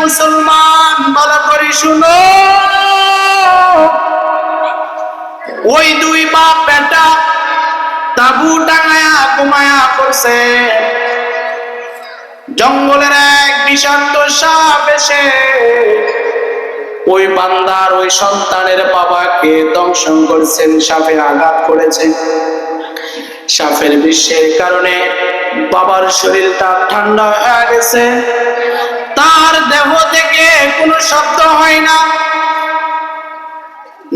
মুসলমান ভালো করে শুনো, ওই দুই বাপ বেটা তাবু টাঙায়া ঘুমায়া পড়ছে। জঙ্গলের এক বিষাক্ত সাপ এসে ওই বান্দার ওই সন্তানের বাবাকে দংশন করেছেন, সাপে আঘাত করেছে। সাপের বিষের কারণে বাবার শরীরটা ঠান্ডা হয়ে গেছে, তার দেহ থেকে কোনো শব্দ হয় না,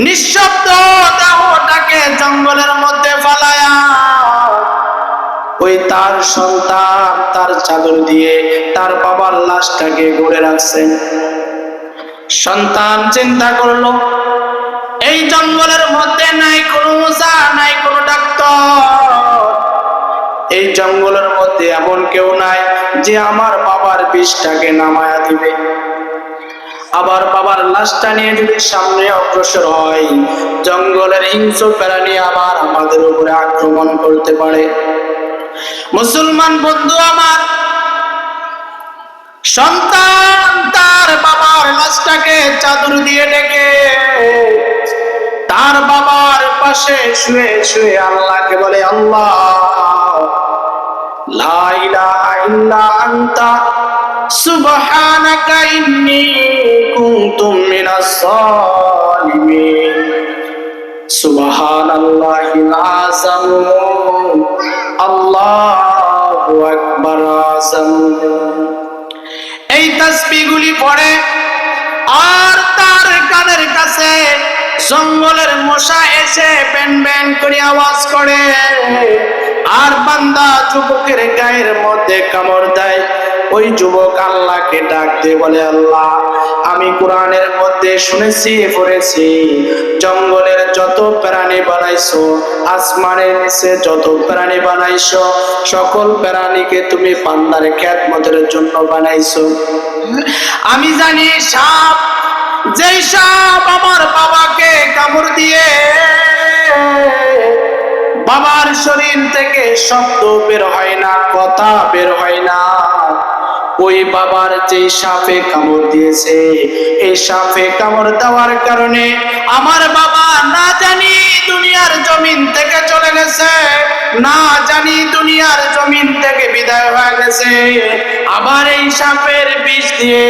নিঃশব্দ দেহটাকে জঙ্গলের মধ্যে ফালায়া ওই তার সন্তান তার চাদর দিয়ে তার বাবার লাশটাকে গড়ে রাখছেন। সন্তান চিন্তা করলো, এই জঙ্গলের মধ্যে নাই কোনো ওঝা, নাই কোনো ডাক্তার, এই জঙ্গলের মধ্যে এমন কেউ নাই যে আমার বাবার বিষটাকে নামায়া দিবে। আবার বাবার লাশটা নিয়ে যদি সামনে অগ্রসর হয়, জঙ্গলের হিংস্র প্রাণী আবার আমাদের উপরে আক্রমণ করতে পারে। মুসলমান বন্ধু আমার, সন্তান তার বাবার লাশটাকে চাদর দিয়ে ঢেকে তার বাবার পাশে শুয়ে শুয়ে আল্লাহকে বলে, আল্লাহ লা ইলাহা ইল্লা আনতা সুবহানাকা ইন্নী কুনতু মিনাস সালিমিন। সুবহানাল্লাহিল আযম, আল্লাহু আকবার আযম। এই তাসবিহগুলি পড়ে আর তার কানের কাছে জঙ্গলের মশা এসে বেন বেন করে আওয়াজ করে, আর বান্দা যুবকের গায়ের মধ্যে কামড় দেয়। ওই যুবক আল্লাহকে ডাক দিয়ে বলে, আল্লাহ আমি কোরআনের মধ্যে শুনেছি পড়েছি, জঙ্গলের যত প্রাণী বানাইছো, আসমানের নিচে যত প্রাণী বানাইছো, সকল প্রাণীকে তুমি বান্দার খেদমতের জন্য বানাইছো। আমি জানি সাপ, যেই সাপ আমার বাবাকে কামড় দিয়ে বাবার শরীর থেকে শব্দ বের হয় না, কথা বের হয় না, ওই বাবার যে সাপে কামড় দিয়েছে, এই সাপে কামড় দেওয়ার কারণে আমার বাবা না জানি দুনিয়ার জমিন থেকে চলে গেছে, না জানি দুনিয়ার জমিন থেকে বিদায় হয়ে গেছে। আবার এই সাপের বিষ দিয়ে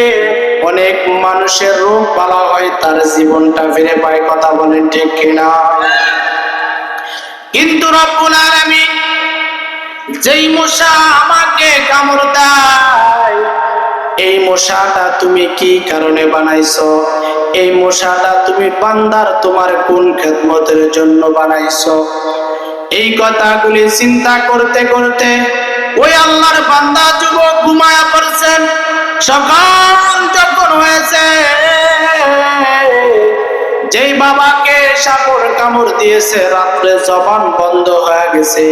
অনেক মানুষের রোগ বালা হয়, তার জীবনটা ফিরে পায়। কথা বলেন ঠিক কিনা? কিন্তু রব্বুল আলামিন যেই মশা আমাকে কামড় দেয়, এই মশাটা তুমি কি কারণে বানাইছো? এই মশাটা তুমি বান্দার তোমার কোন খেদমতের জন্য বানাইছো? এই কথাগুলি চিন্তা করতে করতে ওই আল্লাহর বান্দা যুবক ঘুমায়া পড়ছেন। সকাল যখন হয়েছে, যেই বাবাকে সাপের কামড় দিয়েছে, রাত্রে জবান বন্ধ হয়ে গেছে,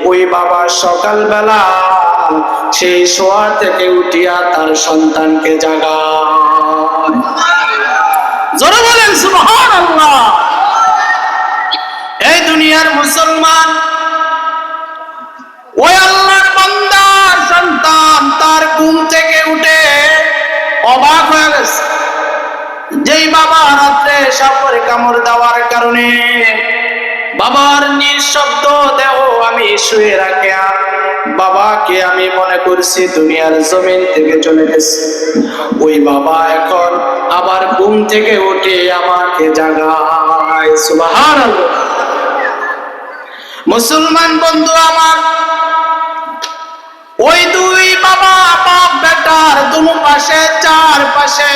ওই বাবা সকালবেলা সেই শোয়া থেকে উঠিয়া তার সন্তানকে জাগায়। জোরে বলেন সুবহানাল্লাহ। এই দুনিয়ার মুসলমান, ওই আল্লাহর বান্দা সন্তান তার ঘুম থেকে উঠে অবাক হয়ে গেছে। যেই বাবা রাত্রে সাপের কামড় দেওয়ার কারণে বাবার নিঃশব্দ দেহ আমি শুয়ে রাখিয়া বাবাকে আমি মনে করছি দুনিয়ার জমিন থেকে চলে গেছে, ওই বাবা এখন আবার ঘুম থেকে উঠে আমাকে জাগায়। সুবহানাল্লাহ। মুসলমান বন্ধু আমার, ওই দুই বাবা বাপ বেটার দুনো পাশে চারপাশে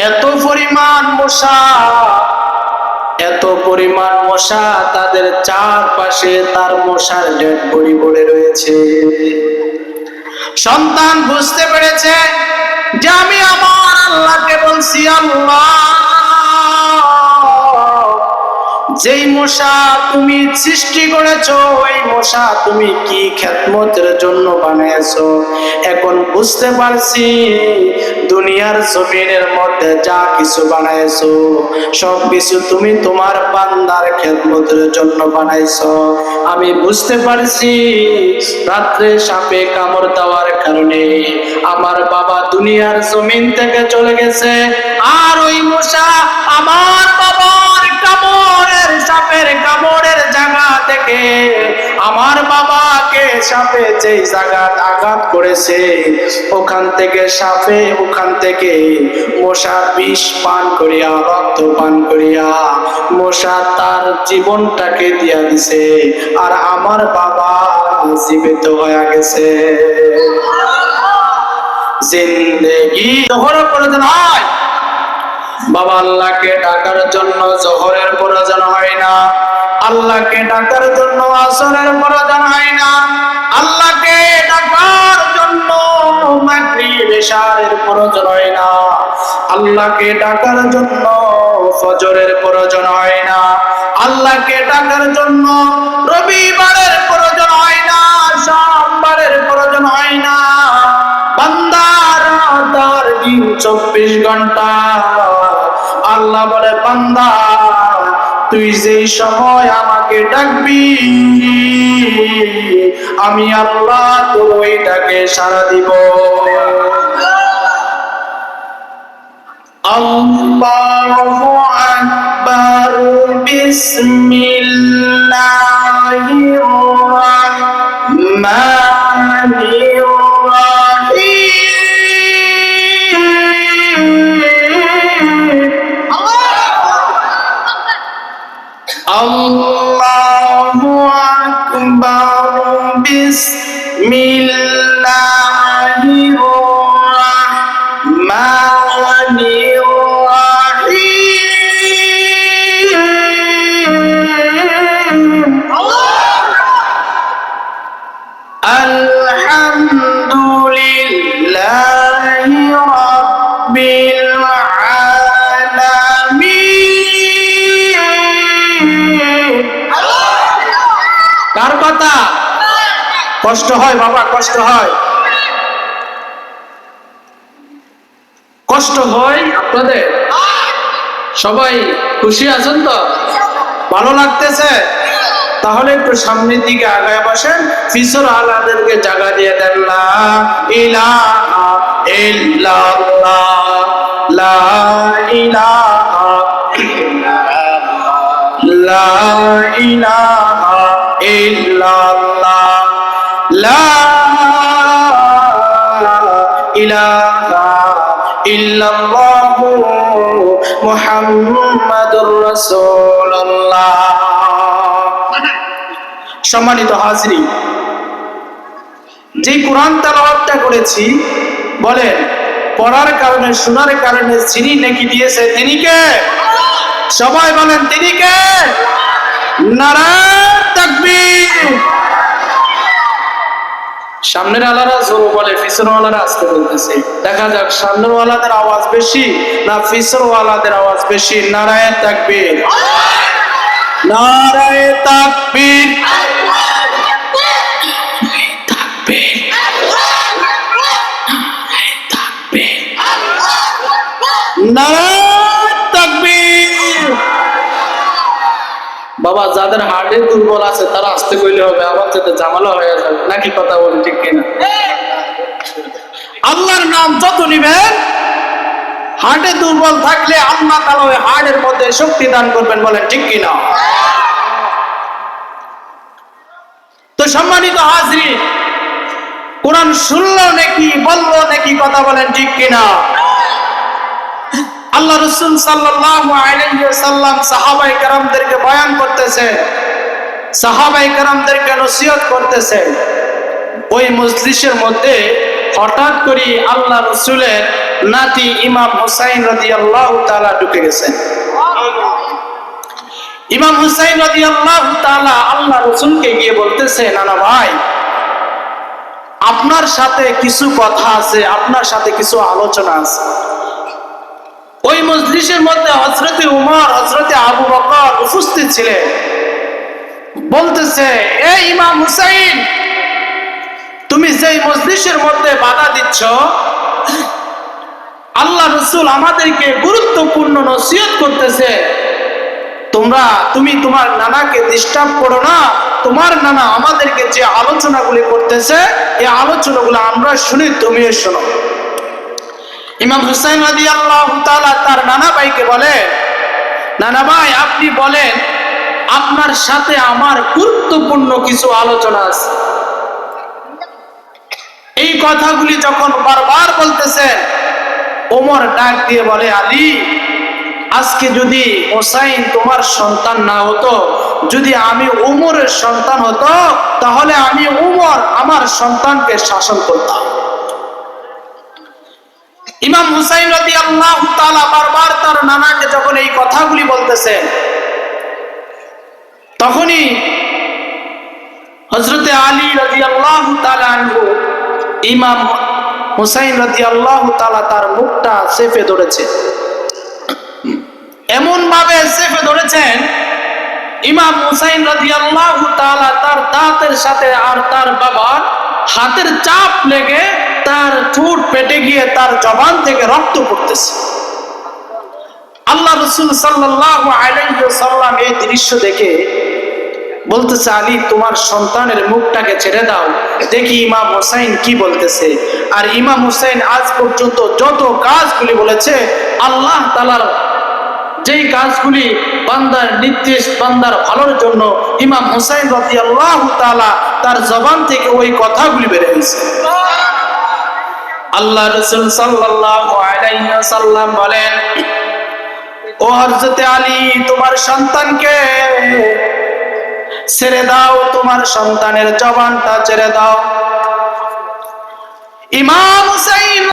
এত পরিমাণ মশা, এত পরিমাণ মশা, তাদের চারপাশে তার মশার ডেড বডি পড়ে রয়েছে। সন্তান বুঝতে পেরেছে যে আমি আমার আল্লাহকে বলছি, আল্লাহ যেই মশা তুমি সৃষ্টি করেছো, ওই মশা তুমি কি খেদমতের জন্য বানিয়েছো। এখন বুঝতে পারছি দুনিয়ার জমিনের মধ্যে যা কিছু বানাইছো সব কিছু তুমি তোমার বান্দার খেদমতের জন্য বানাইছো। আমি বুঝতে পারছি রাত্রে সাপে কামড় দেওয়ার কারণে আমার বাবা দুনিয়ার জমিন থেকে চলে গেছে, আর ওই মশা আমার বাবার কামড়ের সাপের কামড়ের জায়গা থেকে আমার বাবাকে সাপে যেই জায়গা আঘাত করেছে ওখান থেকে সাপে ওখান থেকে মশা বিষ পান করিয়া রক্ত পান করিয়া মশা তার জীবনটাকে দিয়া দিছে, আর আমার বাবা জীবিত হয়ে গেছে। জিন্দেগি জোহরের প্রয়োজন হয়, বাবা আল্লাহকে ডাকার জন্য জোহরের প্রয়োজন হয় না, আল্লাহকে ডাকার জন্য আসরের প্রয়োজন হয় না, আল্লাহকে ডাকার জন্য মাগরিব ইশারের প্রয়োজন হয় না, আল্লাহকে ডাকার জন্য ফজরের প্রয়োজন হয় না, আল্লাহকে ডাকার জন্য রবিবারের প্রয়োজন হয় না, সোমবারের প্রয়োজন হয় না। বান্দার তার দিন 24 ঘন্টা। আল্লাহ বলে বান্দা তুই যেই সময় আমাকে ডাকবি আমি আল্লাহ তোর ওই ডাকে সাড়া দিব। আল্লাহু আকবার বিসমিল্লাহির রাহমানির Allahu Akbar Bismillahir Rahmanir Rahim Alhamdulillahi Rabbil কার কথা? কষ্ট হয় বাবা, কষ্ট হয়, কষ্ট হয় আপনাদের? সবাই খুশি আছেন তো? ভালো লাগতেছে? তাহলে একটু সামনের দিকে আগায় বসেন, ফিসর আলাদেরকে জায়গা দিয়ে দেন। লা ইলাহা ইল্লাল্লাহ, লা ইলাহা লা ইলাহা ইল্লাল্লাহ, লা ইলাহা ইল্লাল্লাহ মুহাম্মাদুর রাসূলুল্লাহ। সম্মানিত হাজরিন, যে কোরআন তেলাওয়াতটা করেছি বলেন পড়ার কারণে শোনার কারণে যিনি নেকি দিয়েছে তিনি কে? সবাই বলেন তিনি কে? নারায়ে তাকবীর। সামনের আলারা জোর বলে, পিছনের আলারা আস্তে বলতেছে। দেখা যাক সামনের ওয়ালাদের আওয়াজ বেশি না পিছনের ওয়ালাদের আওয়াজ বেশি। নারায়ে তাকবীর, নারায়ে তাকবীর, নারায়ে তাকবীর। বাবা যাদের হার্টে দুর্বল আছে তারা আসতে কইলে হবে, আবার যাতে ঝামেলা হয়ে যাবে নাকি, কথা বলি ঠিক কিনা? আল্লাহর নাম যত নিবেন, হার্টে দুর্বল থাকলে আল্লাহ তাআলা ওই হার্টের মধ্যে শক্তি দান করবেন, বলেন ঠিক কিনা? তো সম্মানিত হাজরিন, কোরআন শুনলো নাকি বললো নাকি, কথা বলেন ঠিক কিনা? আল্লাহ রাসূল সাল্লাল্লাহু আলাইহি ওয়াসাল্লাম সাহাবায়ে কেরামদেরকে বয়ান করতেছে, সাহাবায়ে কেরামদেরকে নসিহত করতেছে। ওই মজলিসের মধ্যে হঠাৎ করে আল্লাহ রাসূলের নাতি ইমাম হুসাইন রাদিয়াল্লাহু তাআলা ঢুকে গেছেন। ইমাম হুসাইন রাদিয়াল্লাহু তাআলা আল্লাহ রাসূলকে গিয়ে বলতেছে, নানা ভাই আপনার সাথে কিছু কথা আছে, আপনার সাথে কিছু আলোচনা আছে। ওই মজলিসের মধ্যে হযরতে উমর, হযরতে আবু বকর উপস্থিত ছিলেন। বলতেছে, এ ইমাম হুসাইন, তুমি যেই মজলিসের মধ্যে বাধা দিচ্ছ, আল্লাহ রাসূল আমাদেরকে গুরুত্বপূর্ণ নসিহত করতেছে, তুমি তোমার নানাকে ডিস্টার্ব করো না। তোমার নানা আমাদেরকে যে আলোচনাগুলি করতেছে, এই আলোচনাগুলো আমরা শুনি, তুমিও শোনো। ইমাম হুসাইন রাদিয়াল্লাহু তাআলা তার নানা ভাইকে বলে, নানা ভাই, আপনি বলেন, আপনার সাথে আমার গুরুত্বপূর্ণ কিছু আলোচনা আছে। এই কথাগুলি যখন বারবার বলতেছেন, ওমর ডাক দিয়ে বলে, আলী, আজকে যদি হোসাইন তোমার সন্তান না হতো, যদি আমি উমরের সন্তান হতো, তাহলে আমি উমর আমার সন্তানকে শাসন করতাম। ইমাম হুসাইন রাদিয়াল্লাহু তাআলা বারবার তার নানাকে যখন এই কথাগুলি বলতেছেন, তখনই হযরতে আলী রাদিয়াল্লাহু তাআলা আনহু ইমাম হুসাইন রাদিয়াল্লাহু তাআলা তার মুখটা চেপে ধরেছে। এমন ভাবে চেপে ধরেছেন, ইমাম হুসাইন রাদিয়াল্লাহু তাআলা তার দাঁতের সাথে আর তার বাবার হাতের চাপ লেগে তার ঠোঁট পেটে গিয়ে তার জবান থেকে রক্ত পড়তেছে। আল্লাহ রাসূল সাল্লাল্লাহু আলাইহি ওয়াসাল্লাম এই দৃশ্য দেখে বলতেছে, আলী, তোমার সন্তানের মুখটাকে ছেড়ে দাও, দেখি ইমাম হুসাইন কি বলতেছে। আর ইমাম হুসাইন আজ পর্যন্ত যত কাজগুলি বলেছে, আল্লাহ তাআলার যেই কাজগুলি বান্দার নির্দেশ, বান্দার ভালোর জন্য, ইমাম হুসাইন রাদিয়াল্লাহু তাআলা তার জবান থেকে ওই কথাগুলি বের হয়েছে। আল্লাহ রাসূল সাল্লাল্লাহু আলাইহি ওয়াসাল্লাম বলেন, ও হযরতে আলী, তোমার সন্তানকে ছেড়ে দাও, তোমার সন্তানের জবানটা ছেড়ে দাও। ইমাম হুসাইন